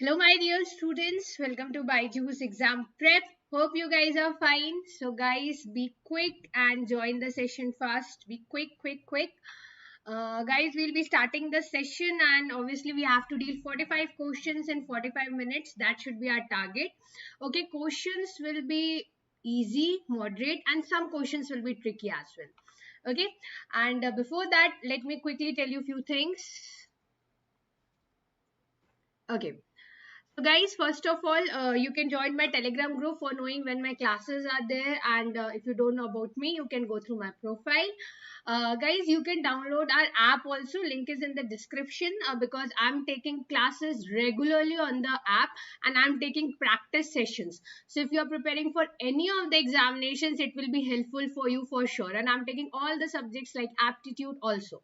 Hello my dear students, welcome to BYJU'S exam prep. Hope you guys are fine. So guys, be quick and join the session fast. Be quick. Guys, we'll be starting the session and obviously we have to deal 45 questions in 45 minutes. That should be our target. Okay, questions will be easy, moderate and some questions will be tricky as well. Okay, and before that, let me quickly tell you a few things. Okay. So guys, first of all, you can join my Telegram group for knowing when my classes are there, and if you don't know about me, you can go through my profile. Guys, you can download our app also. Link is in the description because I'm taking classes regularly on the app and I'm taking practice sessions. So if you're preparing for any of the examinations, it will be helpful for you for sure. And I'm taking all the subjects like aptitude also.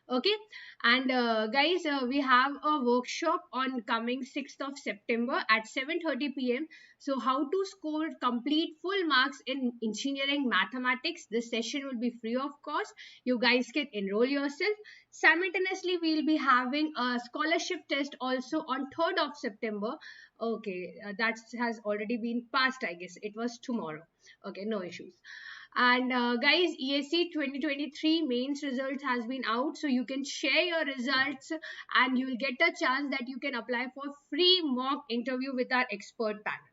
Okay, and guys, we have a workshop on coming 6th of September at 7:30 p.m. So how to score complete full marks in engineering mathematics. This session will be free of cost. You guys can enroll yourself. Simultaneously, we'll be having a scholarship test also on 3rd of September. Okay, that has already been passed, I guess. It was tomorrow. Okay, no issues. And guys, ESE 2023 mains results has been out, so you can share your results and you will get a chance that you can apply for free mock interview with our expert panel.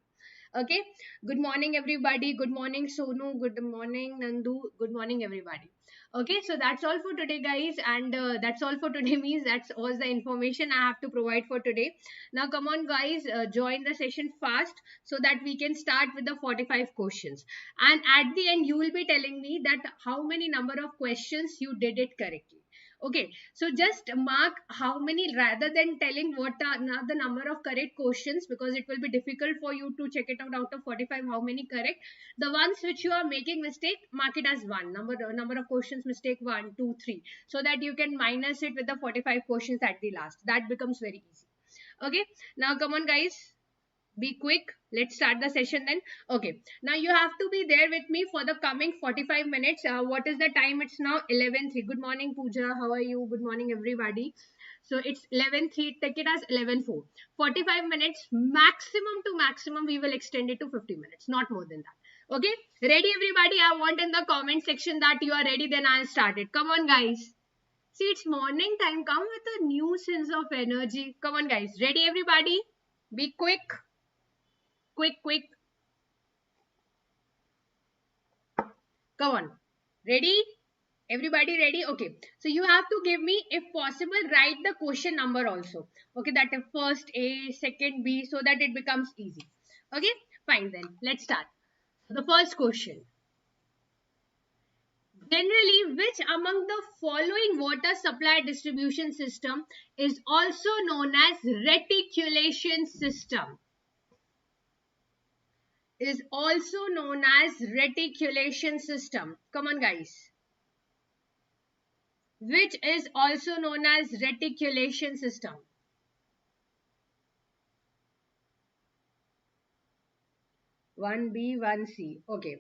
Okay, good morning everybody. Good morning Sonu. Good morning Nandu. Good morning everybody. Okay, so that's all for today guys, and that's all for today means that's all the information I have to provide for today. Now come on guys, join the session fast so that we can start with the 45 questions, and at the end you will be telling me that how many number of questions you did it correctly. Okay, so just mark how many rather than telling what are the number of correct questions, because it will be difficult for you to check it out of 45 how many correct. The ones which you are making mistake, mark it as one number of questions mistake 1 2 3, so that you can minus it with the 45 questions at the last. That becomes very easy. Okay, now come on guys, be quick. Let's start the session then. Okay, now you have to be there with me for the coming 45 minutes. What is the time? It's now 11:03. Good morning Pooja, how are you? Good morning everybody. So it's 11:03, take it as 11:04. 45 minutes maximum to maximum, we will extend it to 50 minutes, not more than that. Okay, ready everybody? I want in the comment section that you are ready, then I'll start it. Come on guys, see it's morning time, come with a new sense of energy. Come on guys, ready everybody? Be quick. Come on, ready everybody? Ready? Okay, so you have to give me, if possible, write the question number also. Okay, that is first A, second B, so that it becomes easy. Okay, fine, then let's start. The first question: generally, which among the following water supply distribution system is also known as reticulation system? Is also known as reticulation system. Come on guys, which is also known as reticulation system? 1B, 1C. Okay,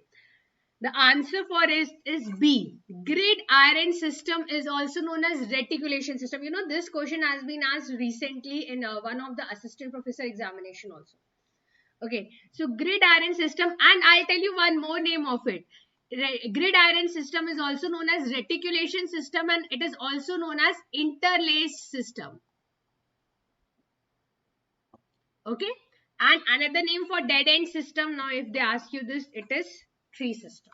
the answer for it is B. Grid iron system is also known as reticulation system. You know, this question has been asked recently in one of the assistant professor examination also. Okay, so grid iron system, and I'll tell you one more name of it. Grid iron system is also known as reticulation system, and it is also known as interlaced system. Okay, and another name for dead end system, now if they ask you this, it is tree system.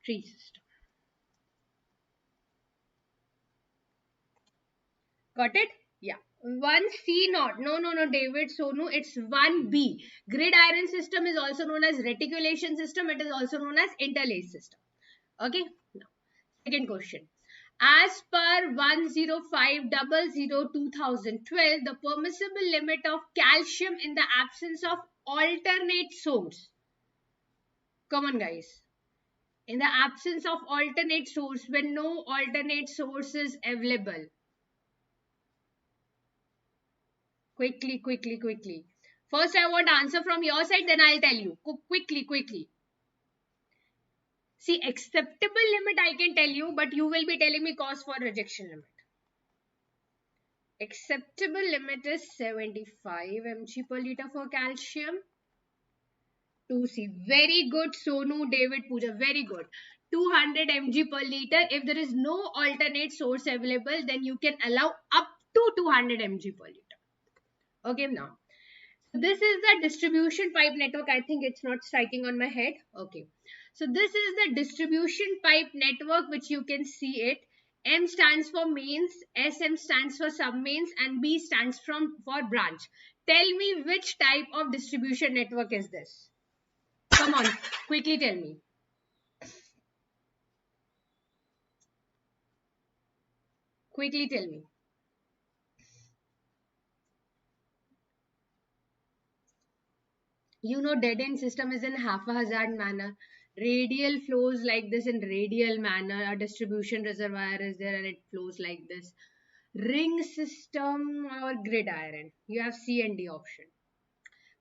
Tree system. Got it? Yeah. 1C not. No, David Sonu. It's 1B. Grid iron system is also known as reticulation system. It is also known as interlaced system. Okay. Now, second question. As per 10500/2012, the permissible limit of calcium in the absence of alternate source. Come on, guys. In the absence of alternate source, when no alternate source is available. Quickly. First, I want answer from your side, then I'll tell you. Quickly. See, acceptable limit I can tell you, but you will be telling me cause for rejection limit. Acceptable limit is 75 mg per liter for calcium. 2C. Very good, Sonu, David, Pooja. Very good. 200 mg per liter. If there is no alternate source available, then you can allow up to 200 mg per liter. Okay, now. This is the distribution pipe network. I think it's not striking on my head. Okay. So this is the distribution pipe network, which you can see it. M stands for mains, SM stands for submains, and B stands for branch. Tell me which type of distribution network is this? Come on, quickly tell me. Quickly tell me. You know, dead end system is in haphazard manner. Radial flows like this in radial manner. A distribution reservoir is there and it flows like this. Ring system or gridiron. You have C and D option.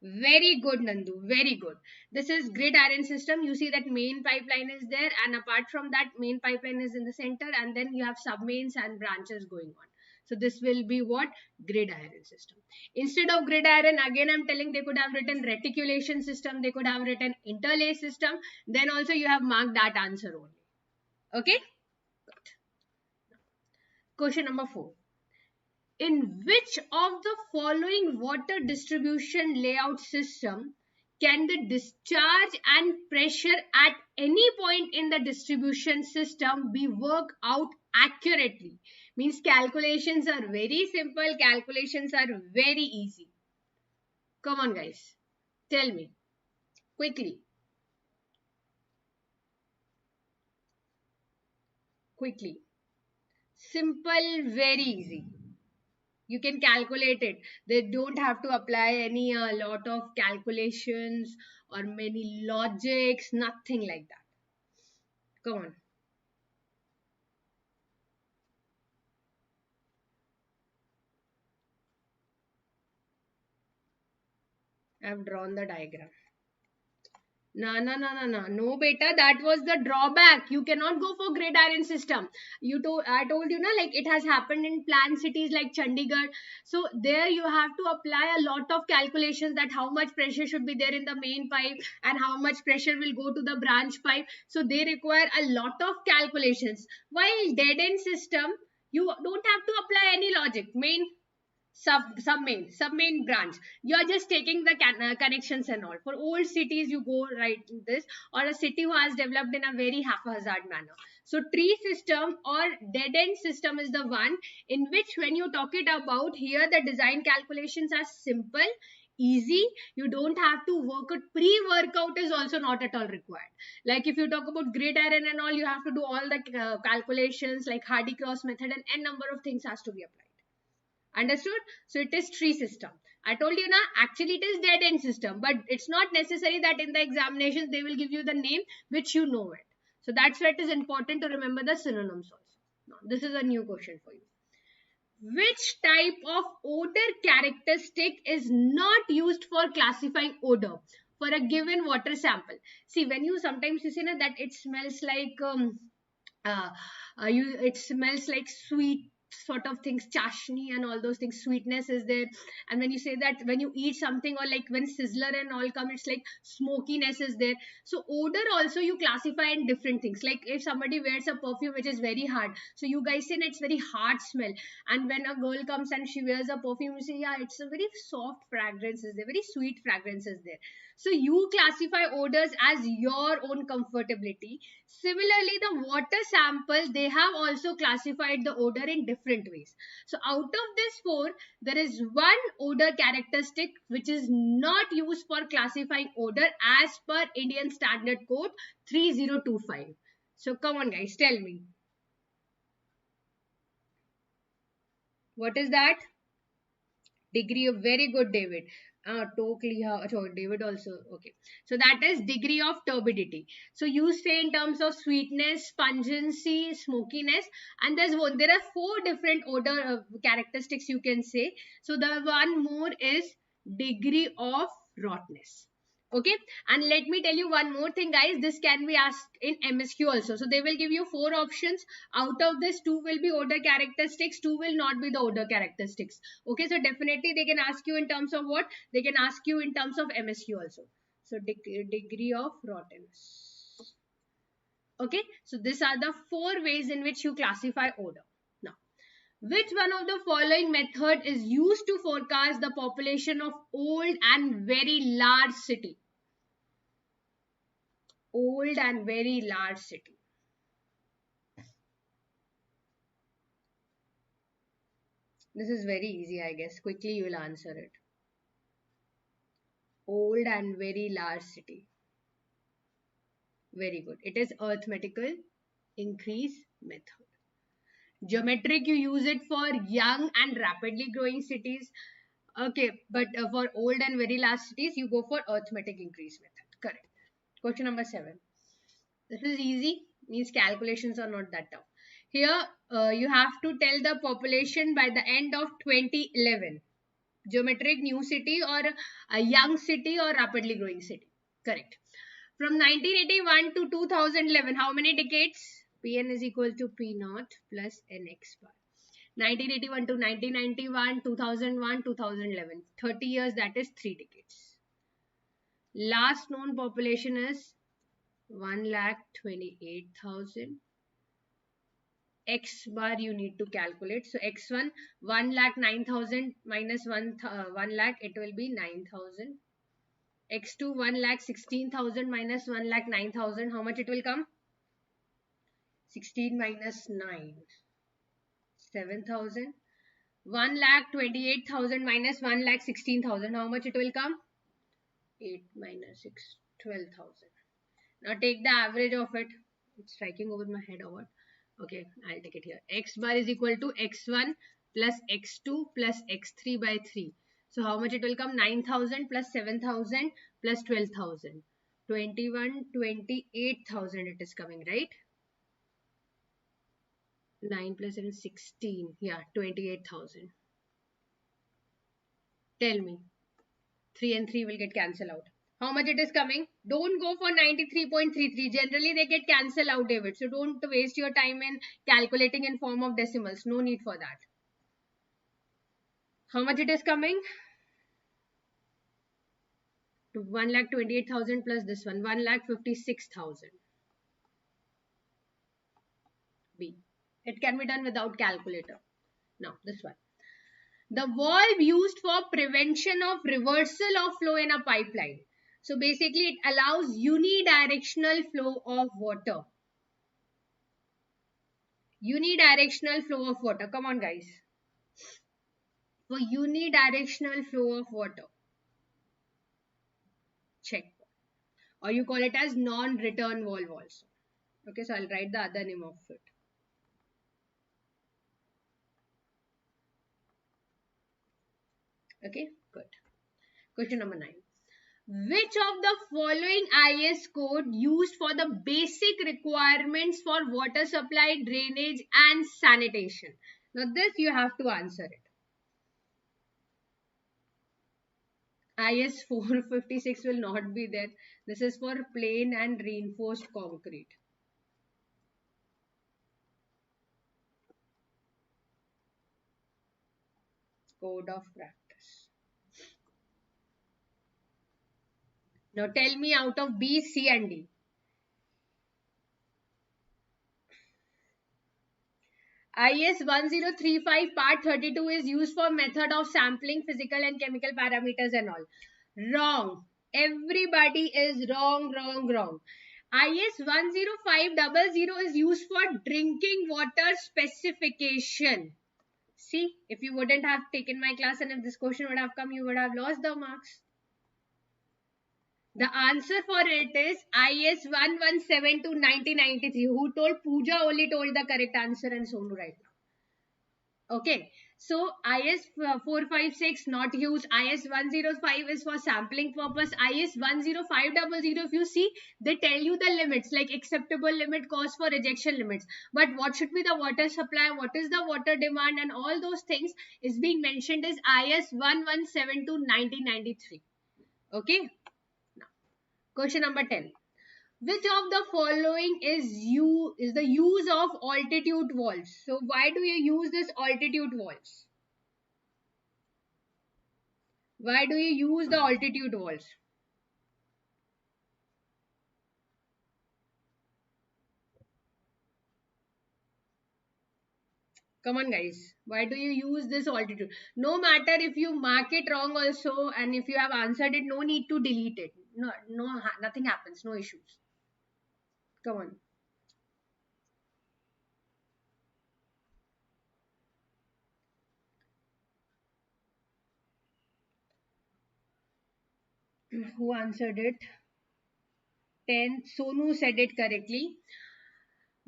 Very good, Nandu. Very good. This is grid iron system. You see that main pipeline is there, and apart from that, main pipeline is in the center, and then you have submains and branches going on. So this will be what? Grid iron system. Instead of grid iron, again I'm telling, they could have written reticulation system. They could have written interlay system. Then also you have marked that answer only. Okay. Good. Question number 4. In which of the following water distribution layout system can the discharge and pressure at any point in the distribution system be worked out accurately? Means calculations are very simple, calculations are very easy. Come on guys, tell me quickly. Quickly. Simple, very easy. You can calculate it. They don't have to apply any lot of calculations or many logics, nothing like that. Come on. I've drawn the diagram. No, beta, that was the drawback. You cannot go for gridiron system. I told you, na, like it has happened in planned cities like Chandigarh. So there you have to apply a lot of calculations that how much pressure should be there in the main pipe and how much pressure will go to the branch pipe. So they require a lot of calculations. While dead end system, you don't have to apply any logic. Submain branch, you are just taking the connections and all. For old cities you go right this, or a city who has developed in a very haphazard manner. So tree system or dead end system is the one in which when you talk it about, here the design calculations are simple, easy. You don't have to work it. Pre-workout is also not at all required. Like if you talk about grid iron and all, you have to do all the calculations like Hardy cross method, and n number of things has to be applied. Understood? So it is tree system. I told you na, actually it is dead end system, but it's not necessary that in the examinations they will give you the name which you know it. So that's why it is important to remember the synonyms also. Now, this is a new question for you. Which type of odor characteristic is not used for classifying odor for a given water sample? See, when you sometimes you say na, that it smells like it smells like sweet sort of things, chashni and all those things, sweetness is there. And when you say that when you eat something, or like when sizzler and all come, it's like smokiness is there. So odor also you classify in different things. Like if somebody wears a perfume which is very hard, so you guys say it's very hard smell. And when a girl comes and she wears a perfume, you say yeah, it's a very soft fragrance is there, very sweet fragrance is there. So you classify odors as your own comfortability. Similarly, the water sample, they have also classified the odor in different ways. So out of this 4, there is one odor characteristic which is not used for classifying odor as per Indian Standard Code 3025. So come on guys, tell me. What is that? Degree of, very good David. Totally, David also. Okay, so that is degree of turbidity. So you say in terms of sweetness, pungency, smokiness, and there are 4 different odor characteristics you can say. So the one more is degree of rottenness. Okay, and let me tell you one more thing, guys. This can be asked in MSQ also. So they will give you 4 options. Out of this, 2 will be odor characteristics, 2 will not be the odor characteristics. Okay, so definitely they can ask you in terms of what? They can ask you in terms of MSQ also. So degree of rottenness. Okay, so these are the 4 ways in which you classify odor. Now, which one of the following method is used to forecast the population of old and very large city? Old and very large city. This is very easy, I guess. Quickly you will answer it. Old and very large city. Very good. It is arithmetical increase method. Geometric, you use it for young and rapidly growing cities. Okay, but for old and very large cities, you go for arithmetic increase method. Correct. Question number 7. This is easy, means calculations are not that tough. Here, you have to tell the population by the end of 2011. Geometric, new city or a young city or rapidly growing city. Correct. From 1981 to 2011, how many decades? Pn is equal to P naught plus Nx bar. 1981 to 1991, 2001, 2011. 30 years, that is 3 decades. Last known population is 1,28,000. X bar you need to calculate. So x1, 1,09,000 minus 1 lakh, it will be 9,000. X2, 1,16,000 minus 1,09,000, how much it will come? 16 minus 9, 7,000. 1,28,000 minus 1,16,000, how much it will come? 8 minus 6, 12,000. Now take the average of it. It's striking over my head or what? Okay, I'll take it here. X bar is equal to x1 plus x2 plus x3 by 3. So how much it will come? 9,000 plus 7,000 plus 12,000. 28,000 it is coming, right? 9 plus 7, 16. Yeah, 28,000. Tell me. 3 and 3 will get cancelled out. How much it is coming? Don't go for 93.33. Generally, they get cancelled out, David. So don't waste your time in calculating in form of decimals. No need for that. How much it is coming? To 1,28,000 plus this one. 1,56,000. B. It can be done without calculator. Now, this one. The valve used for prevention of reversal of flow in a pipeline. So basically, it allows unidirectional flow of water. Unidirectional flow of water. Come on, guys. For unidirectional flow of water. Check. Or you call it as non-return valve also. Okay, so I'll write the other name of it. Okay, good. Question number 9. Which of the following IS code used for the basic requirements for water supply, drainage and sanitation? Now this you have to answer it. IS 456 will not be there. This is for plain and reinforced concrete. Code of practice. Now tell me out of B, C and D. IS 1035 part 32 is used for method of sampling physical and chemical parameters and all. Wrong. Everybody is wrong. IS 10500 is used for drinking water specification. See, if you wouldn't have taken my class and if this question would have come, you would have lost the marks. The answer for it is IS 117 to 1993. Who told? Pooja only told the correct answer and Sonu right now. Okay. So IS 456 not used. IS 105 is for sampling purpose. IS 10500, if you see, they tell you the limits like acceptable limit, cause for rejection limits. But what should be the water supply? What is the water demand? And all those things is being mentioned as IS 117 to 1993. Okay. Question number 10. Which of the following is the use of altitude valves? So why do you use this altitude valves? Why do you use the altitude valves? Come on, guys. Why do you use this altitude? No matter if you mark it wrong also, and if you have answered it, no need to delete it. No, no, nothing happens. No issues. Come on. Who answered it? 10. Sonu said it correctly.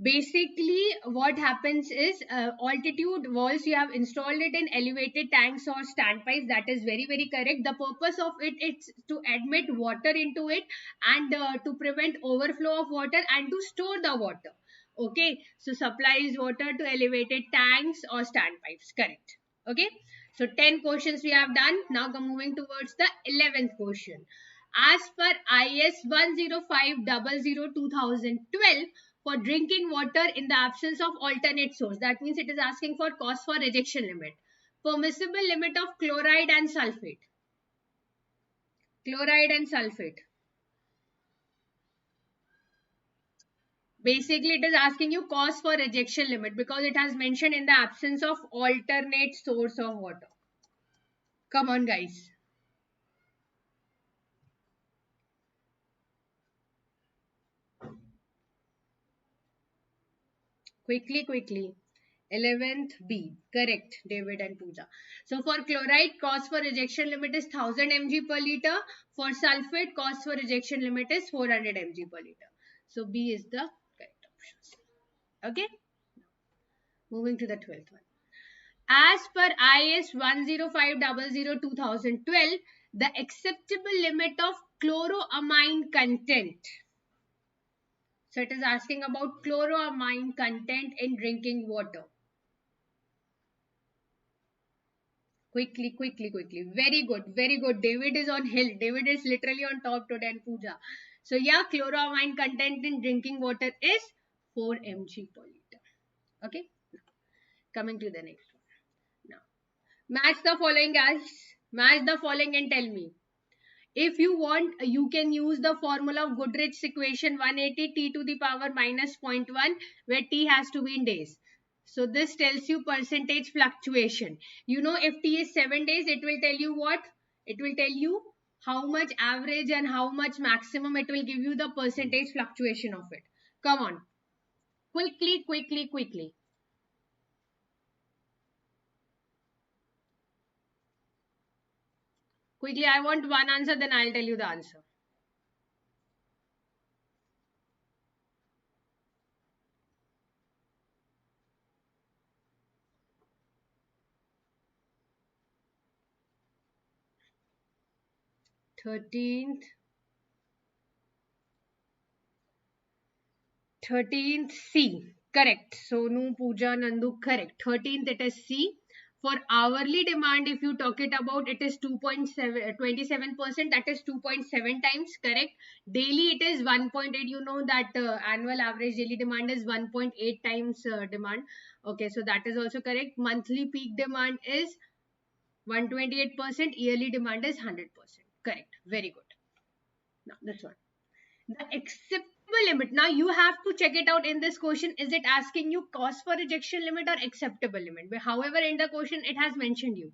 Basically, what happens is altitude walls, you have installed it in elevated tanks or standpipes. That is very, very correct. The purpose of it is to admit water into it and to prevent overflow of water and to store the water. Okay, so supplies water to elevated tanks or standpipes. Correct. Okay, so 10 questions we have done. Now moving towards the 11th question. As per IS 10500/2012, for drinking water in the absence of alternate source. That means it is asking for cost for rejection limit. Permissible limit of chloride and sulfate. Chloride and sulfate. Basically, it is asking you cost for rejection limit because it has mentioned in the absence of alternate source of water. Come on, guys. Quickly, quickly. 11th B. Correct, David and Pooja. So for chloride, cost for rejection limit is 1000 mg per liter. For sulfate, cost for rejection limit is 400 mg per liter. So B is the correct option. Okay. Moving to the 12th one. As per IS 10500/2012, the acceptable limit of chloroamine content. So it is asking about chloroamine content in drinking water. Quickly, quickly, quickly. Very good, very good. David is on hill. David is literally on top today and Pooja. So yeah, chloramine content in drinking water is 4 mg per liter. Okay. Coming to the next one. Now, match the following, guys. Match the following and tell me. If you want, you can use the formula of Goodrich's equation 180 t to the power minus 0.1, where t has to be in days. So this tells you percentage fluctuation. You know, if t is 7 days, it will tell you what? It will tell you how much average and how much maximum. It will give you the percentage fluctuation of it. Come on. Quickly, quickly, quickly. Quickly, I want one answer, then I'll tell you the answer. Thirteenth 13th C. Correct. Sonu, Pooja, Nandu, correct. 13th it is C. For hourly demand, if you talk it about, it is 27%. That is 2.7 times. Correct. Daily it is 1.8. You know that annual average daily demand is 1.8 times demand. Okay, so that is also correct. Monthly peak demand is 128%. Yearly demand is 100%. Correct. Very good. Now this one. The acceptable limit. Now you have to check it out in this question. Is it asking you cost for rejection limit or acceptable limit? But however, in the question, it has mentioned you.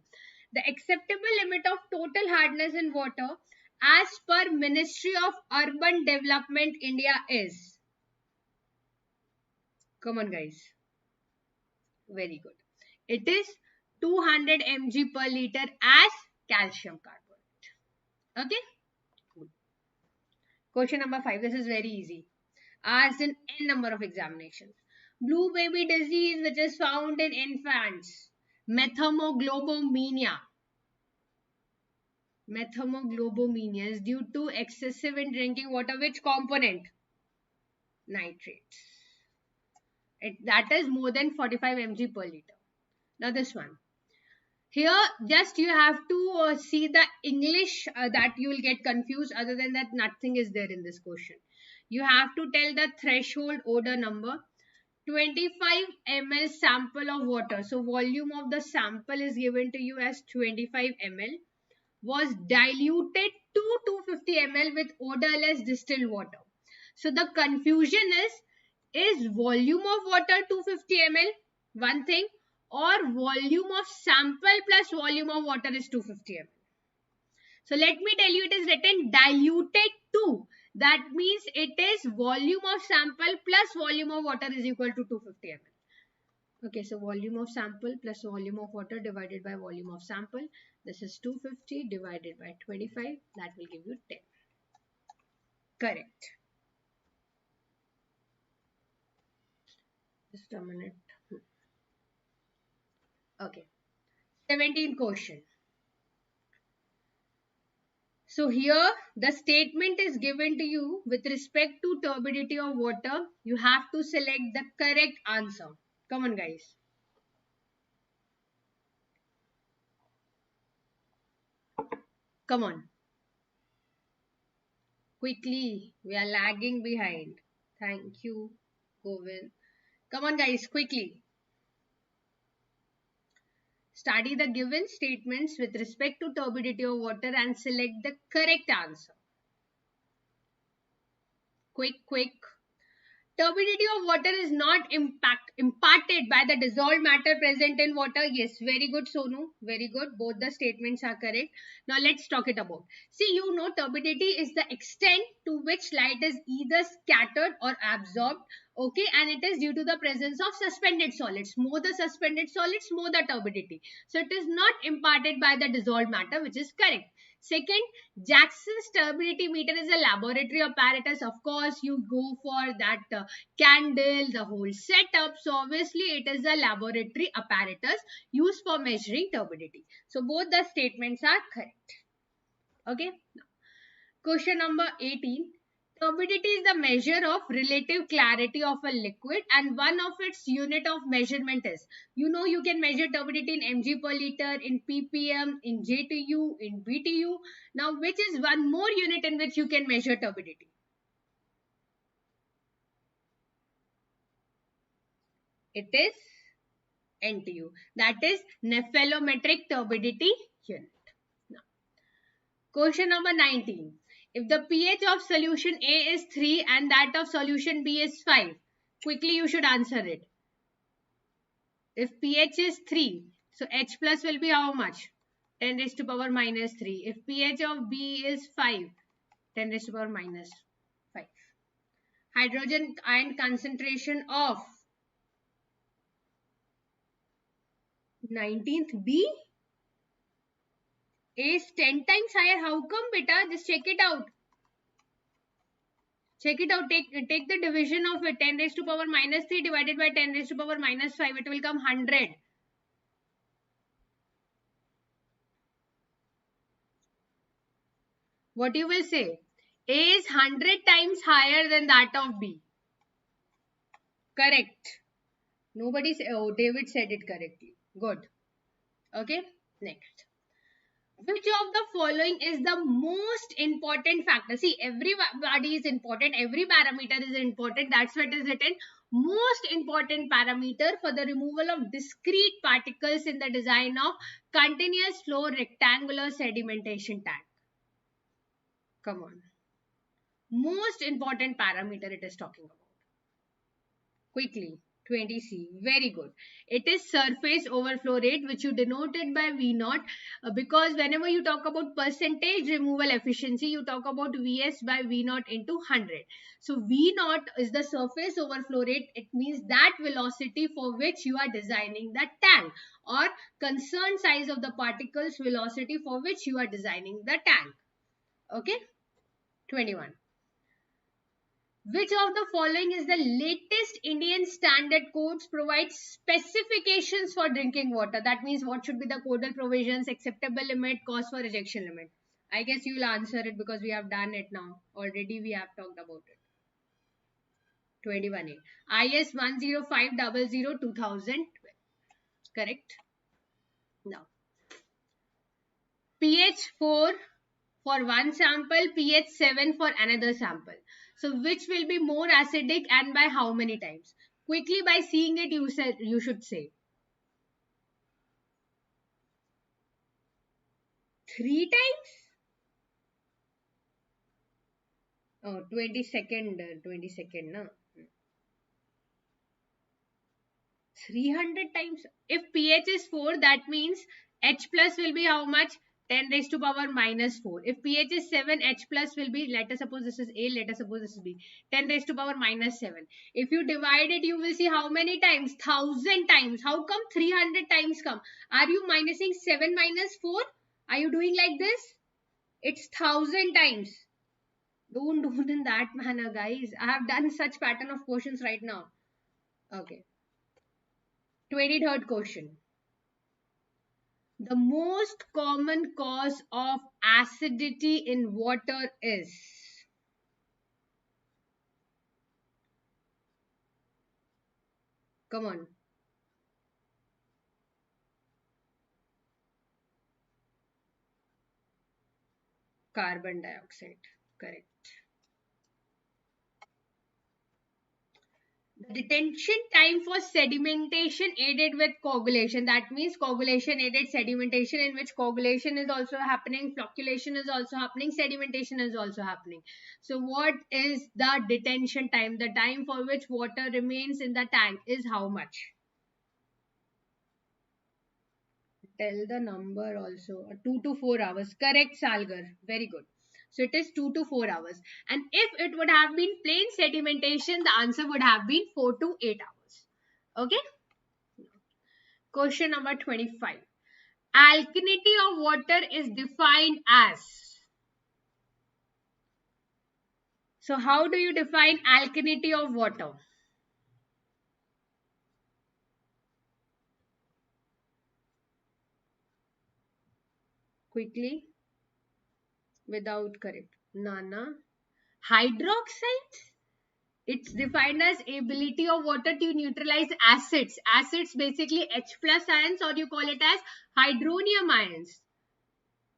The acceptable limit of total hardness in water as per Ministry of Urban Development India is. Come on, guys. Very good. It is 200 mg per liter as calcium carbonate. Okay. Cool. Question number 5. This is very easy. Asked in n number of examinations. Blue baby disease which is found in infants. Methanoglobomania. Methanoglobomania is due to excessive in drinking water. Which component? Nitrates. That is more than 45 mg per liter. Now this one. Here, just you have to see the English that you will get confused. Other than that, nothing is there in this question. You have to tell the threshold odor number. 25 ml sample of water. So volume of the sample is given to you as 25 ml. Was diluted to 250 ml with odorless distilled water. So the confusion is volume of water 250 ml, one thing, or volume of sample plus volume of water is 250 ml. So let me tell you, it is written diluted to. That means it is volume of sample plus volume of water is equal to 250 ml. Okay, so volume of sample plus volume of water divided by volume of sample. This is 250 divided by 25. That will give you 10. Correct. Just a minute. Okay. 17th question. So here the statement is given to you with respect to turbidity of water. You have to select the correct answer. Come on, guys. Come on. Quickly. We are lagging behind. Thank you, Govind. Come on, guys. Quickly. Study the given statements with respect to turbidity of water and select the correct answer. Quick, quick. Turbidity of water is not imparted by the dissolved matter present in water. Yes, very good, Sonu. Very good. Both the statements are correct. Now let's talk it about. See, you know, turbidity is the extent to which light is either scattered or absorbed. Okay, and it is due to the presence of suspended solids. More the suspended solids, more the turbidity. So it is not imparted by the dissolved matter, which is correct. Second, Jackson's turbidity meter is a laboratory apparatus. Of course, you go for that candle, the whole setup. So obviously, it is a laboratory apparatus used for measuring turbidity. So both the statements are correct. Okay. Question number 18. Turbidity is the measure of relative clarity of a liquid, and one of its unit of measurement is, you know, you can measure turbidity in mg per liter, in ppm, in JTU, in BTU. Now, which is one more unit in which you can measure turbidity? It is NTU. That is nephelometric turbidity unit. Now, question number 19. If the pH of solution A is 3 and that of solution B is 5, quickly you should answer it. If pH is 3, so H plus will be how much? 10 raised to power minus 3. If pH of B is 5, 10 raised to power minus 5. Hydrogen ion concentration of 19th B is 10 times higher. How come, beta? Just check it out. Check it out. Take the division of it. 10 raised to power minus 3 divided by 10 raised to power minus 5. It will come 100. What you will say? A is 100 times higher than that of B. Correct. Nobody said. Oh, David said it correctly. Good. Okay. Next. Which of the following is the most important factor? See, everybody is important. Every parameter is important. That's what is written. Most important parameter for the removal of discrete particles in the design of continuous flow rectangular sedimentation tank. Come on. Most important parameter it is talking about. Quickly. 20C. Very good. It is surface overflow rate, which you denoted by V0, because whenever you talk about percentage removal efficiency, you talk about Vs by V0 into 100. So V0 is the surface overflow rate. It means that velocity for which you are designing the tank, or concerned size of the particles velocity for which you are designing the tank. Okay. 21. Which of the following is the latest Indian standard codes provides specifications for drinking water? That means what should be the codal provisions, acceptable limit, cause for rejection limit? I guess you will answer it because we have done it now. Already we have talked about it. 21A. IS 10500 2012. Correct? Now, pH 4 for one sample, pH 7 for another sample. So which will be more acidic and by how many times? Quickly, by seeing it, you should say. 3 times? Oh, 22nd, no? 300 times. If pH is 4, that means H plus will be how much? 10 raised to power minus 4. If pH is 7, H plus will be, let us suppose this is A, let us suppose this is B. 10 raised to power minus 7. If you divide it, you will see how many times? 1000 times. How come 300 times come? Are you minusing 7 minus 4? Are you doing like this? It's 1000 times. Don't do it in that manner, guys. I have done such pattern of questions right now. Okay. 23rd question. The most common cause of acidity in water is? Come on. Carbon dioxide. Correct. The detention time for sedimentation aided with coagulation. That means coagulation aided sedimentation, in which coagulation is also happening, flocculation is also happening, sedimentation is also happening. So what is the detention time? The time for which water remains in the tank is how much? Tell the number also. 2 to 4 hours. Correct, Salgar. Very good. So it is 2 to 4 hours. And if it would have been plain sedimentation, the answer would have been 4 to 8 hours. Okay. Question number 25. Alkalinity of water is defined as. So how do you define alkalinity of water? Quickly. Without correct. Nana. Hydroxide? It's defined as ability of water to neutralize acids. Acids basically H plus ions, or you call it as hydronium ions.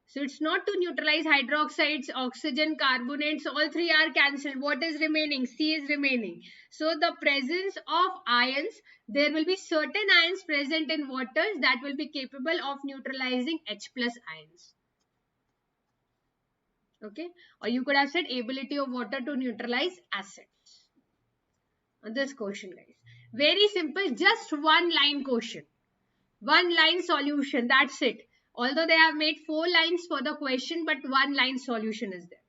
So it's not to neutralize hydroxides, oxygen, carbonates, all three are cancelled. What is remaining? C is remaining. So the presence of ions, there will be certain ions present in waters that will be capable of neutralizing H plus ions. Okay. Or you could have said ability of water to neutralize acids. This question, guys, very simple, just one line question, one line solution, that's it. Although they have made 4 lines for the question, but one line solution is there.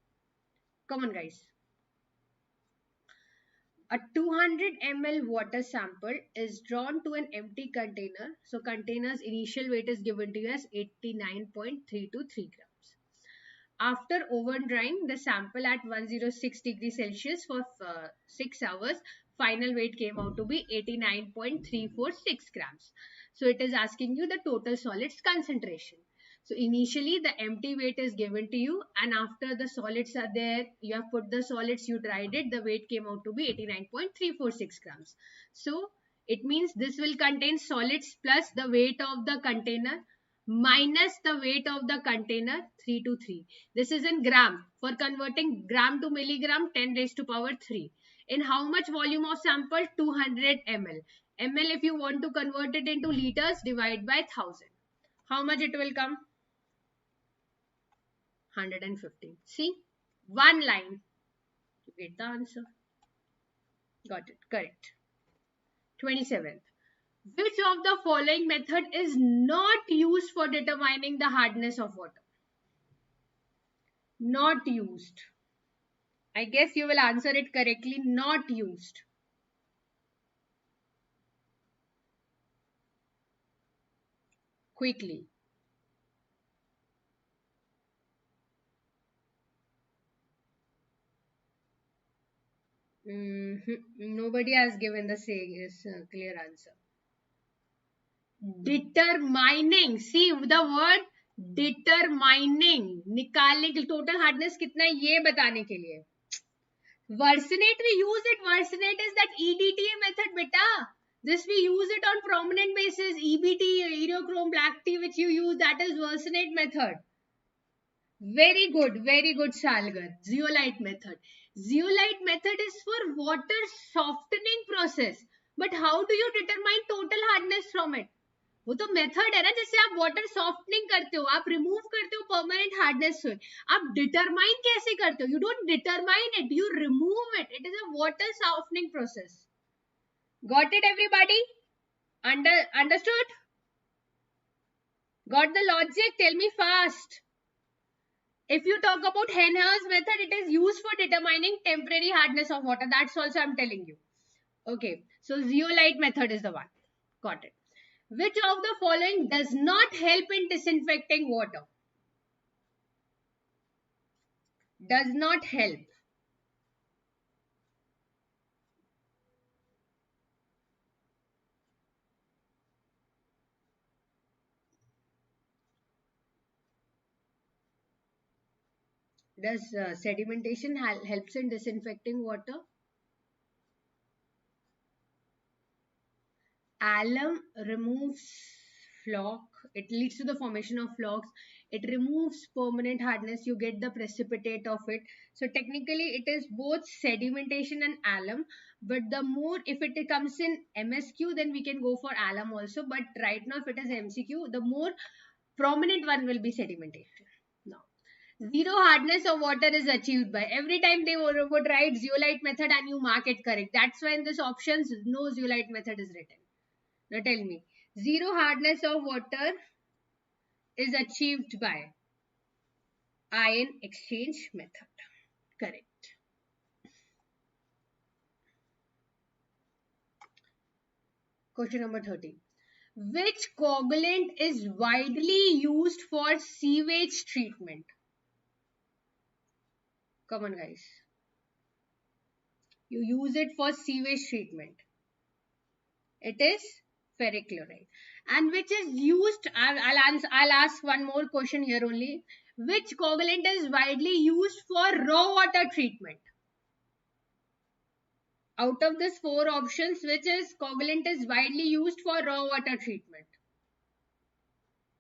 Come on, guys. A 200 ml water sample is drawn to an empty container. So container's initial weight is given to you as 89.323 grams. After oven drying the sample at 106 degrees Celsius for 6 hours, final weight came out to be 89.346 grams. So it is asking you the total solids concentration. So initially the empty weight is given to you, and after the solids are there, you have put the solids, you dried it, the weight came out to be 89.346 grams. So it means this will contain solids plus the weight of the container minus the weight of the container 3 to 3. This is in gram. For converting gram to milligram, 10 raised to power 3. In how much volume of sample? 200 ml. ml, if you want to convert it into liters, divide by 1000. How much it will come? 115. See? One line. You get the answer. Got it. Correct. 27th. Which of the following method is not used for determining the hardness of water? Not used. I guess you will answer it correctly. Not used. Quickly. Nobody has given the clear answer. Determining. See the word determining. निकालने के total hardness कितना है ये बताने के लिए. Worsenate, we use it. Worsenate is that EDTA method, beta. This we use it on prominent basis. EBT, Eriochrome, black tea, which you use, that is worsenate method. Very good, Salgar. Zeolite method. Zeolite method is for water softening process. But how do you determine total hardness from it? वो तो method है ना, जैसे आप water softening करते हो, आप remove करते हो परमानेंट हार्डनेस से, आप डिटरमाइन कैसे करते हो? You don't determine it, you remove it. It is a water softening process. Got it everybody? Understood? Got the logic? Tell me fast. If you talk about Henner's method, it is used for determining temporary hardness of water. That's also I'm telling you. Okay, so zeolite method is the one. Got it. Which of the following does not help in disinfecting water? Does not help. Does sedimentation helps in disinfecting water? Alum removes flock. It leads to the formation of flocks. It removes permanent hardness. You get the precipitate of it. So technically it is both sedimentation and alum. But the more, if it comes in MSQ, then we can go for alum also. But right now if it is MCQ, the more prominent one will be sedimentation. Now, zero hardness of water is achieved by, every time they would write zeolite method and you mark it correct. That's why in this options no zeolite method is written. Now tell me, zero hardness of water is achieved by ion exchange method. Correct. Question number 30. Which coagulant is widely used for sewage treatment? Come on guys. You use it for sewage treatment. It is ferric chloride. And which is used, I'll ask one more question here only. Which coagulant is widely used for raw water treatment? Out of these four options, which is coagulant is widely used for raw water treatment?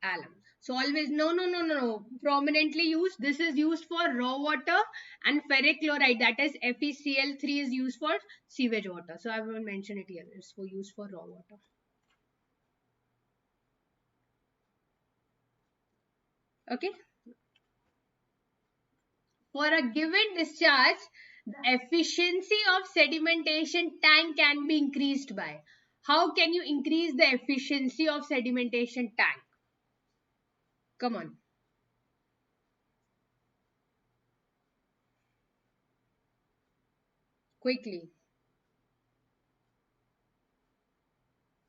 Alum. So always no. Prominently used. This is used for raw water, and ferric chloride, that is FeCl3, is used for sewage water. So I will mention it here. It's for used for raw water. Okay. For a given discharge, the efficiency of sedimentation tank can be increased by. How can you increase the efficiency of sedimentation tank? Come on. Quickly.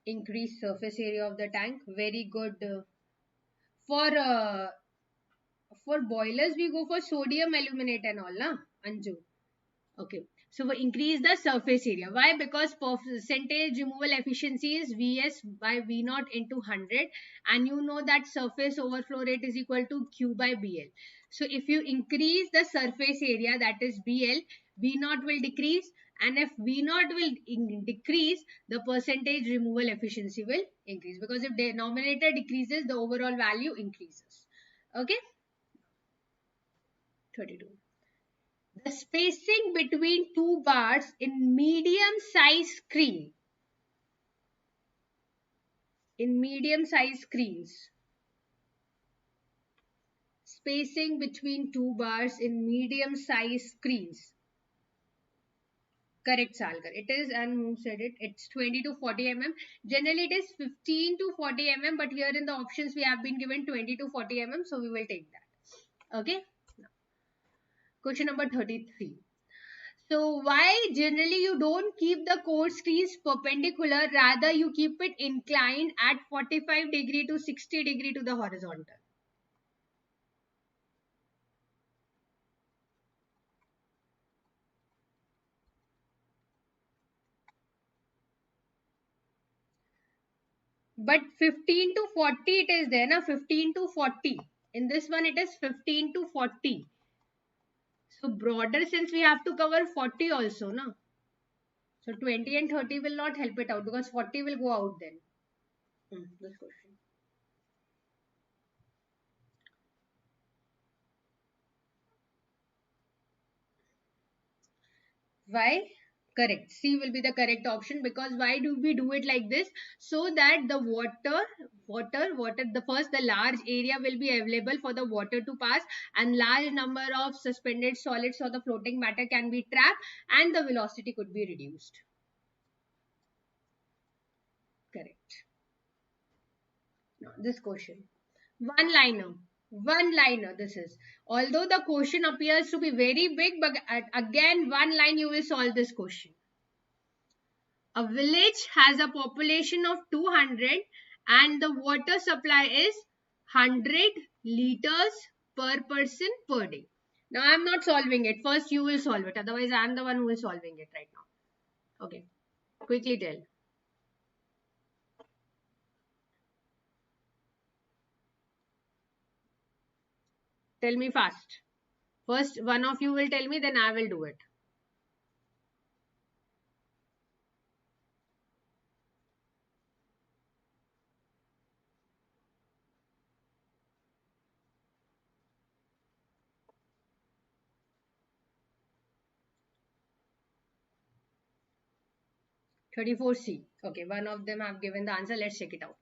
Increase surface area of the tank. Very good. For boilers, we go for sodium aluminate and all, na? Anju. Okay. So we increase the surface area. Why? Because percentage removal efficiency is Vs by V naught into 100. And you know that surface overflow rate is equal to Q by BL. So if you increase the surface area, that is BL, V naught will decrease. And if V naught will decrease, the percentage removal efficiency will increase. Because if denominator decreases, the overall value increases. Okay. 32. The spacing between two bars in medium size screen. In medium size screens. Spacing between two bars in medium size screens. Correct, Salgar. It is, and who said it? It's 20 to 40 mm. Generally, it is 15 to 40 mm, but here in the options we have been given 20 to 40 mm, so we will take that. Okay. Question number 33. So why generally you don't keep the core screens perpendicular, rather you keep it inclined at 45 degree to 60 degree to the horizontal? But 15 to 40 it is there, na? 15 to 40. In this one it is 15 to 40. So broader sense we have to cover 40 also, na? So 20 and 30 will not help it out because 40 will go out then. This question. Why? Correct. C will be the correct option, because why do we do it like this? So that the the large area will be available for the water to pass, and large number of suspended solids or the floating matter can be trapped, and the velocity could be reduced. Correct. Now, this question. One liner this is. Although the question appears to be very big, but again, one line you will solve this question. A village has a population of 200 and the water supply is 100 liters per person per day. Now I am not solving it. First you will solve it. Otherwise I am the one who is solving it right now. Okay. Quickly tell. Tell me fast. First one of you will tell me, then I will do it. 34C. Okay, one of them have given the answer. Let's check it out.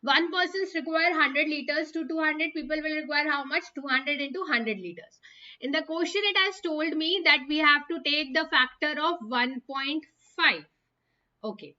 One person's require 100 liters to 200 people will require how much? 200 into 100 liters. In the question, it has told me that we have to take the factor of 1.5. Okay.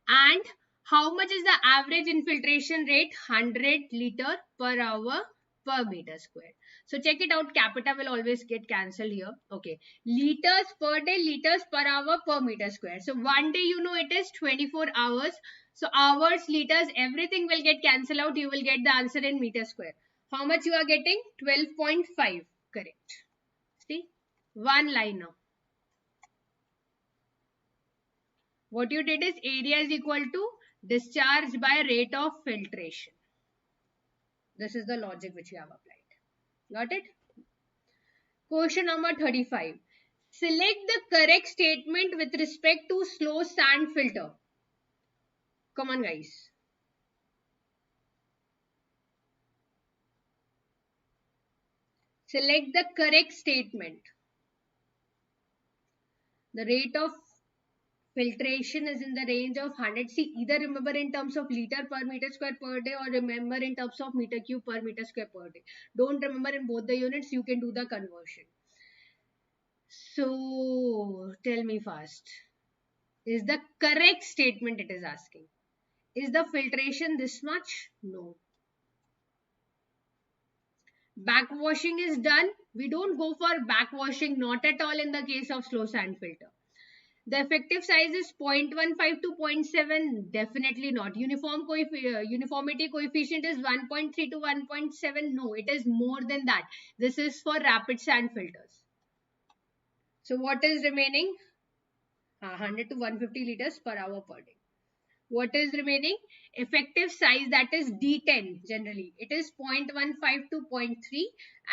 And how much is the average infiltration rate? 100 liter per hour per meter square. So check it out. Capita will always get cancelled here. Okay. Liters per day, liters per hour per meter square. So one day, you know, it is 24 hours. So hours, liters, everything will get cancelled out. You will get the answer in meter square. How much you are getting? 12.5. Correct. See? One liner. What you did is area is equal to discharge by rate of filtration. This is the logic which you have applied. Got it? Question number 35. Select the correct statement with respect to slow sand filter. Come on, guys. Select the correct statement. The rate of filtration is in the range of 100. See, either remember in terms of liter per meter square per day or remember in terms of meter cube per meter square per day. Don't remember in both the units, you can do the conversion. So, tell me fast. Is the correct statement it is asking? Is the filtration this much? No. Backwashing is done. We don't go for backwashing, not at all in the case of slow sand filter. The effective size is 0.15 to 0.7. Definitely not. Uniformity coefficient is 1.3 to 1.7. No, it is more than that. This is for rapid sand filters. So what is remaining? 100 to 150 liters per hour per day. What is remaining? Effective size, that is D10 generally. It is 0.15 to 0.3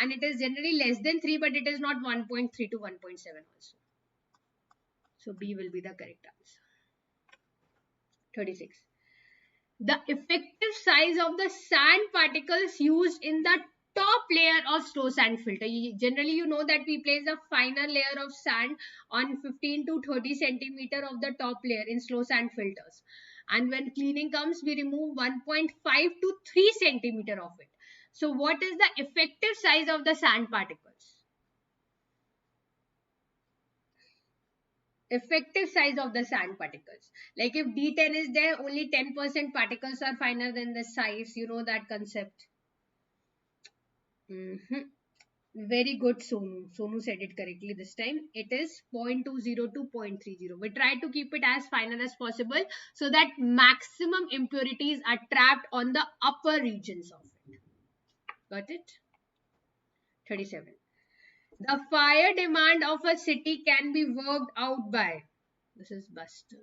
and it is generally less than 3, but it is not 1.3 to 1.7 also. So B will be the correct answer. 36. The effective size of the sand particles used in the top layer of slow sand filter. Generally, you know that we place a finer layer of sand on 15 to 30 centimeter of the top layer in slow sand filters. And when cleaning comes, we remove 1.5 to 3 centimeter of it. So what is the effective size of the sand particles? Effective size of the sand particles. Like if D10 is there, only 10% particles are finer than the size. You know that concept. Very good, Sonu. Sonu said it correctly this time. It is 0.20 to 0.30. We try to keep it as finer as possible so that maximum impurities are trapped on the upper regions of it. Got it? 37. The fire demand of a city can be worked out by. This is Busters.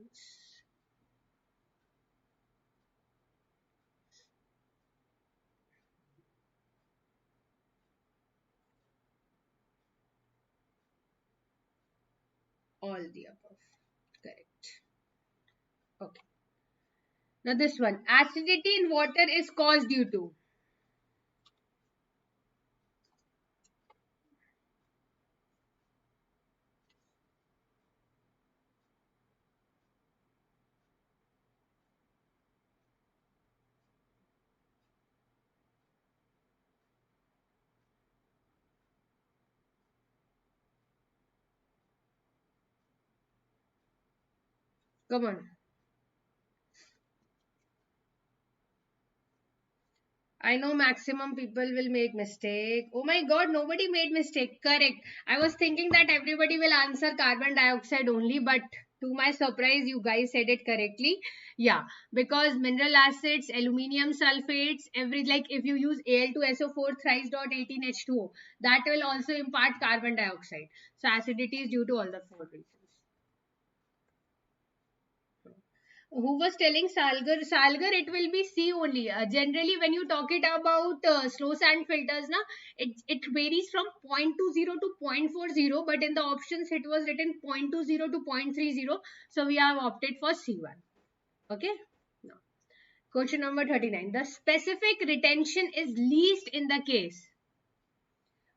All the above. Correct. Okay. Now this one. Acidity in water is caused due to. Come on. I know maximum people will make mistake. Oh my god, nobody made mistake. Correct. I was thinking that everybody will answer carbon dioxide only, but to my surprise, you guys said it correctly. Yeah, because mineral acids, aluminium sulfates, every like if you use Al2SO4 thrice dot 18H2O, that will also impart carbon dioxide. So acidity is due to all the four reasons. Who was telling Salgar? Salgar, it will be C only. Generally, when you talk it about slow sand filters, na, it varies from 0.20 to 0.40, but in the options it was written 0.20 to 0.30. So we have opted for C1. Okay. Now, question number 39. The specific retention is least in the case.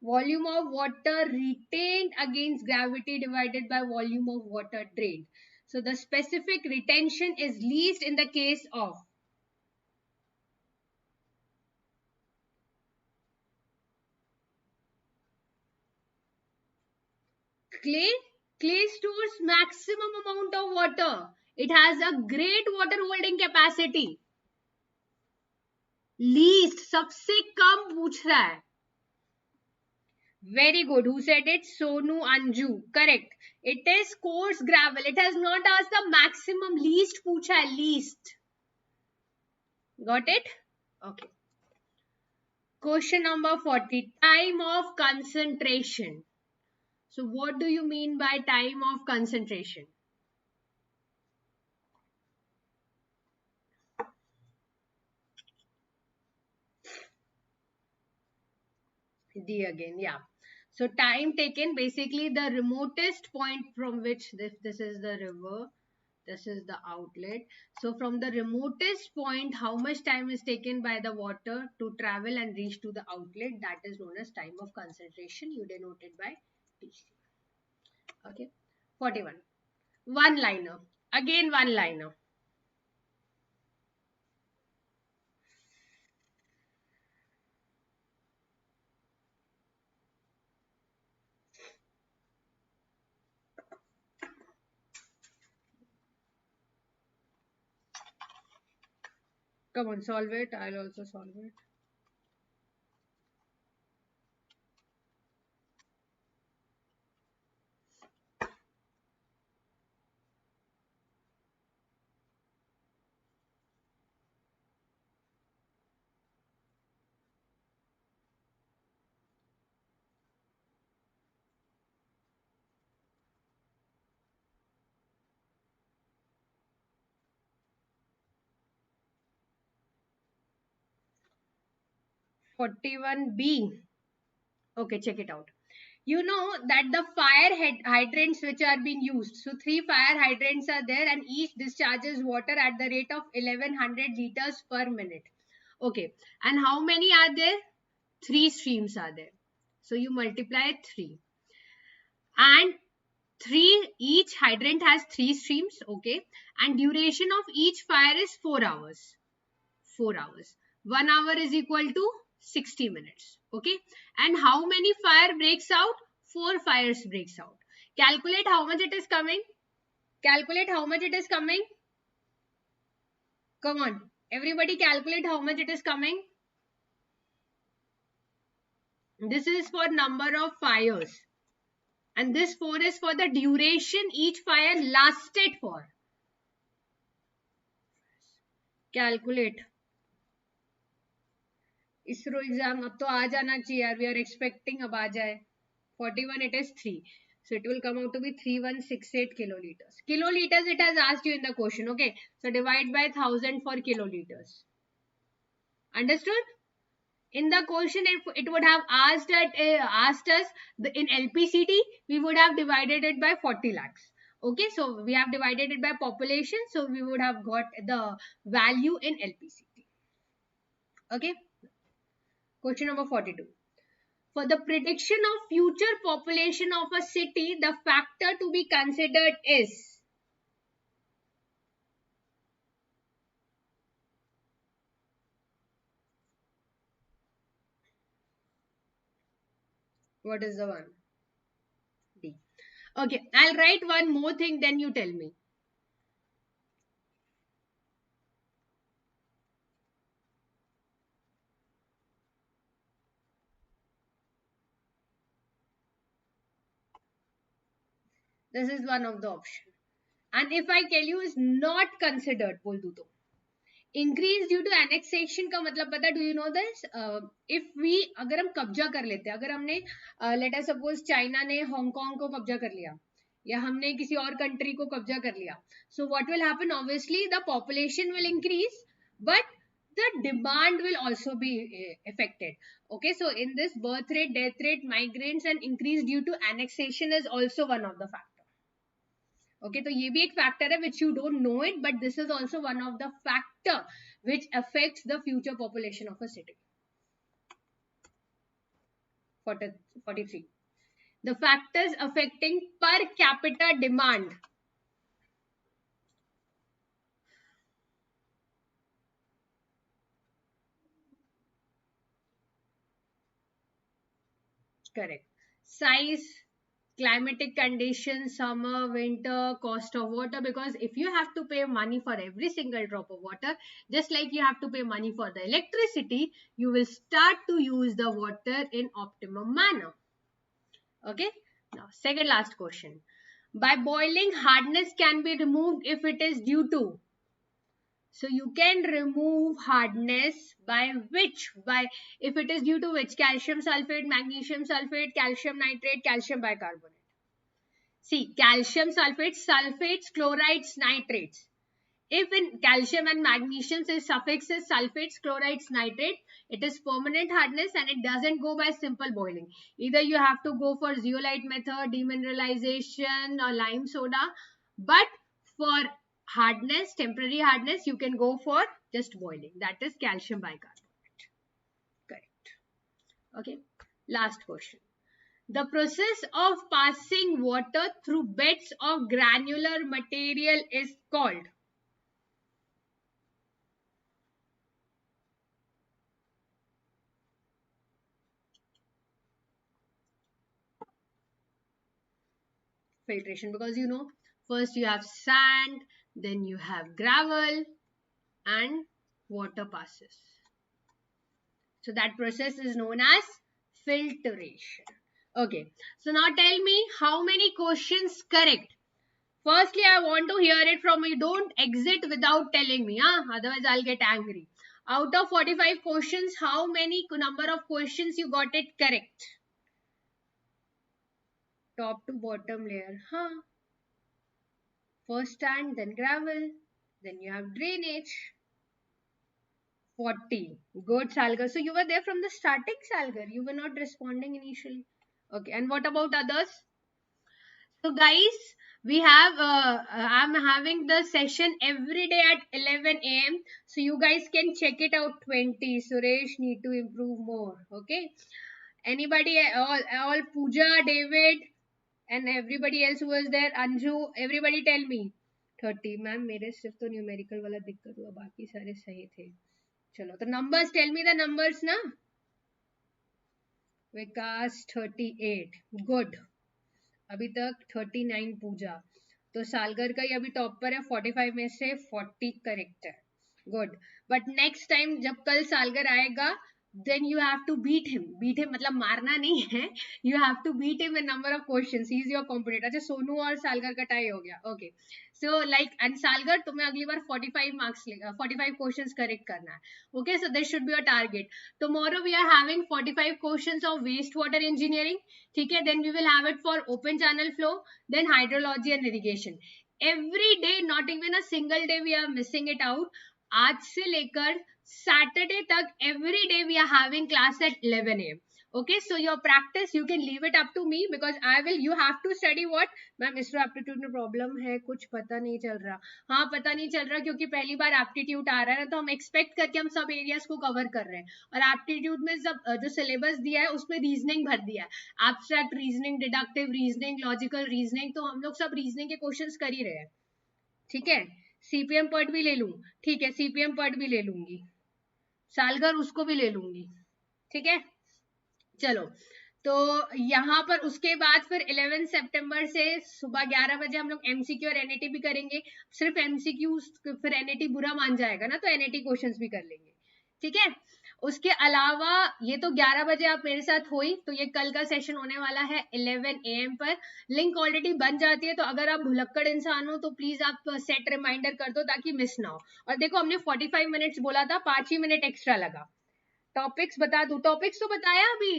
Volume of water retained against gravity divided by volume of water drained. So the specific retention is least in the case of clay. Clay stores maximum amount of water. It has a great water holding capacity. Least सबसे कम पूछ रहा है. Very good. Who said it? Sonu Anju. Correct. It is coarse gravel. It has not asked the maximum. Least पूछा है. Least. Got it? Okay. Question number 40. Time of concentration. So what do you mean by time of concentration? D again, yeah. So time taken, basically the remotest point from which this is the river, this is the outlet. So from the remotest point, how much time is taken by the water to travel and reach to the outlet, that is known as time of concentration. You denote it by TC. Okay. 41. One liner. Again one liner. Come on, solve it. I'll also solve it. Forty-one B. Okay, check it out. You know that the hydrants which are being used, so three fire hydrants are there and each discharges water at the rate of 1100 liters per minute. Okay, and how many are there? Three streams are there. So you multiply 3 and 3, each hydrant has 3 streams. Okay, and duration of each fire is 4 hours. 4 hours. 1 hour is equal to 60 minutes. Okay. And how many fire breaks out? 4 fires breaks out. Calculate how much it is coming. Calculate how much it is coming. Come on. Everybody calculate how much it is coming. This is for number of fires. And this 4 is for the duration each fire lasted for. Calculate. ISRO exam अब तो आ जाना चाहिए यार. We are expecting अब आ जाए. 41 it is 3. So it will come out to be 3168 kiloliters. Kiloliters it has asked you in the question. Okay. So divide by 1000 for kiloliters. Understood? In the question it would have asked us in LPCT we would have divided it by 40 lakhs. Okay. So we have divided it by population. So we would have got the value in LPCT. Okay. Question number 42. For the prediction of future population of a city, the factor to be considered is. What is the one? D. Okay, I'll write one more thing, then you tell me. This is one of the option. And if I tell you is not considered, बोल दूं तो increase due to annexation का मतलब पता, do you know this? If we, अगर हम कब्जा कर लेते हैं, अगर हमने लेट अस सपोज चाइना ने हांगकांग को कब्जा कर लिया या हमने किसी और कंट्री को कब्जा कर लिया, so what will happen? Obviously the population will increase but the demand will also be affected. Okay, so in this birth rate, death rate, migrants and increase due to annexation is also one of the factor. Okay, तो ये भी एक factor है which you don't know it, but this is also one of the factor which affects the future population of a city. 43. The factors affecting per capita demand. Correct. Size, climatic conditions, summer, winter, cost of water, because if you have to pay money for every single drop of water, just like you have to pay money for the electricity, you will start to use the water in optimum manner. Okay. Now, second last question. By boiling, hardness can be removed if it is due to. So you can remove hardness by which? By if it is due to which? Calcium sulfate, magnesium sulfate, calcium nitrate, calcium bicarbonate. See, calcium sulfate, sulfates, chlorides, nitrates. If in calcium and magnesium is suffix is sulfates, chlorides, nitrate, it is permanent hardness and it doesn't go by simple boiling. Either you have to go for zeolite method, demineralization or lime soda. But for hardness, temporary hardness, you can go for just boiling. That is calcium bicarbonate. Correct. Okay. Last question. The process of passing water through beds of granular material is called. Filtration, because you know, first you have sand, then you have gravel and water passes. So that process is known as filtration. Okay, so now tell me how many questions correct. Firstly, I want to hear it from you. Don't exit without telling me, otherwise I'll get angry. Out of 45 questions, how many number of questions you got it correct? Top to bottom layer, First sand, then gravel, then you have drainage. 40. Good, Salgar. So you were there from the starting, Salgar. You were not responding initially. Okay, and what about others? So guys, we have, I'm having the session every day at 11 a.m. So you guys can check it out. 20. Suresh need to improve more. Okay. Anybody, all Pooja, David, and everybody else who was there, Anju, everybody tell me. 30. Ma'am मेरे सिर्फ तो numerical वाला दिक्कत हुआ, बाकी सारे सही थे. चलो तो numbers, tell me the numbers ना. विकास 38. Good. अभी तक 39 पूजा. तो सालगर का ही अभी टॉप पर है. 45 में से 40 करेक्ट है. गुड. बट नेक्स्ट टाइम जब कल सालगर आएगा, then you have to beat him. Beat him मतलब मारना नहीं है. You have to beat him in number of questions. He is your competitor. अच्छा, सोनू और सालगर का टाई हो गया. Okay. So like, and Salgar तुम्हें अगली बार 45 marks लेगा. 45 questions correct करना है. Okay, so this should be your target. Tomorrow we are having 45 questions of wastewater engineering. ठीक है. Then we will have it for open channel flow. Then hydrology and irrigation. Every day, not even a single day we are missing it out. आज से लेकर Saturday तक every day we are having class at 11 a.m. Okay, so your practice you can leave it up to me because you have to study what? Ma'am ISRO aptitude में problem है, कुछ पता नहीं चल रहा. हाँ, पता नहीं चल रहा क्योंकि पहली बार aptitude आ रहा है ना, तो हम expect करके हम सब areas को cover कर रहे हैं. और aptitude में सब जो syllabus दिया है उसमें reasoning भर दिया है. Abstract reasoning, deductive reasoning, logical reasoning, तो हम लोग सब reasoning के questions कर ही रहे हैं. ठीक है. CPM पॉइंट भी ले लूं. ठीक है, CPM पॉइंट भी ले लूंगी. सालगर उसको भी ले लूंगी. ठीक है. चलो, तो यहाँ पर उसके बाद फिर 11 सितंबर से सुबह 11 बजे हम लोग MCQ और NAT भी करेंगे. सिर्फ MCQ फिर NAT बुरा मान जाएगा ना, तो NAT क्वेश्चंस भी कर लेंगे. ठीक है. उसके अलावा ये तो 11 बजे आप मेरे साथ हुई, तो ये कल का सेशन होने वाला है 11 AM पर। लिंक ऑलरेडी बन जाती है, तो अगर आप भुलक्कड़ इंसान हो तो प्लीज आप सेट रिमाइंडर कर दो ताकि मिस ना हो। और देखो हमने 45 मिनट्स बोला था, 5 ही मिनट एक्स्ट्रा लगा। टॉपिक्स बता दूं? टॉपिक्स तो बताया अभी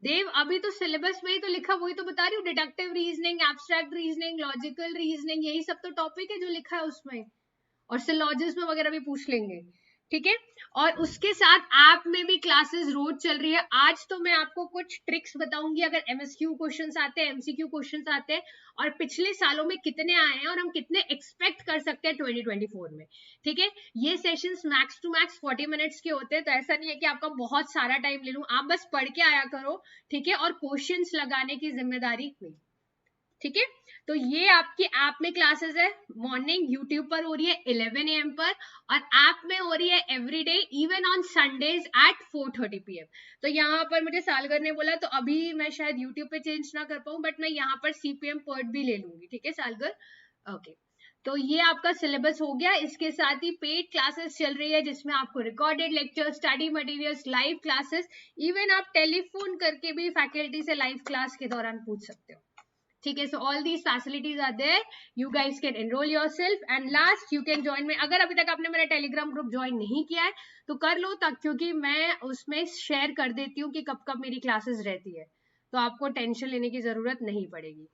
देव, अभी तो सिलेबस में ही तो लिखा, वही तो बता रही हूँ। Deductive reasoning, abstract reasoning, logical reasoning, यही सब तो टॉपिक है जो लिखा है उसमें। और सिलॉजिज्म वगैरह भी पूछ लेंगे, ठीक है। और उसके साथ ऐप में भी क्लासेस रोज चल रही है। आज तो मैं आपको कुछ ट्रिक्स बताऊंगी, अगर एमएसक्यू क्वेश्चंस आते हैं, एमसीक्यू क्वेश्चंस आते हैं, और पिछले सालों में कितने आए हैं और हम कितने एक्सपेक्ट कर सकते हैं 2024 में, ठीक है। ये sessions max to max 40 minutes के होते हैं, तो ऐसा नहीं है कि आपका बहुत सारा टाइम ले लूं, आप बस पढ़ के आया करो, ठीक है। और क्वेश्चंस लगाने की जिम्मेदारी मेरी, ठीक है। तो ये आपकी ऐप में क्लासेस है, मॉर्निंग यूट्यूब पर हो रही है 11 AM पर, और ऐप में हो रही है everyday, even on Sundays at 4:30 PM। तो यहाँ पर मुझे सालगर ने बोला, तो अभी मैं शायद यूट्यूब पे चेंज ना कर पाऊं, बट मैं यहाँ पर CPM पर्ट भी ले लूंगी, ठीक है सालगर, ओके। तो ये आपका सिलेबस हो गया। इसके साथ ही पेड क्लासेस चल रही है, जिसमें आपको recorded lecture, study materials, live classes, even आप टेलीफोन करके भी फैकल्टी से लाइव क्लास के दौरान पूछ सकते हो, ठीक है। So all these facilities are there, you guys can enrol yourself, and last you can join में। अगर अभी तक आपने मेरा टेलीग्राम ग्रुप ज्वाइन नहीं किया है तो कर लो, तक क्योंकि मैं उसमें शेयर कर देती हूँ कि कब कब मेरी क्लासेस रहती है, तो आपको टेंशन लेने की जरूरत नहीं पड़ेगी,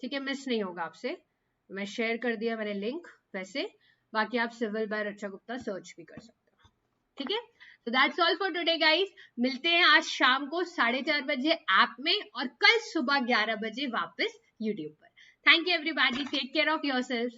ठीक है। मिस नहीं होगा आपसे, मैं शेयर कर दिया मैंने लिंक। वैसे बाकी आप सिविल बाय रक्षा गुप्ता सर्च भी कर सकते हो, ठीक है। तो that's all for today guys. मिलते हैं आज शाम को 4:30 बजे ऐप में, और कल सुबह 11 बजे वापस यूट्यूब पर। Thank you everybody, take care of yourself.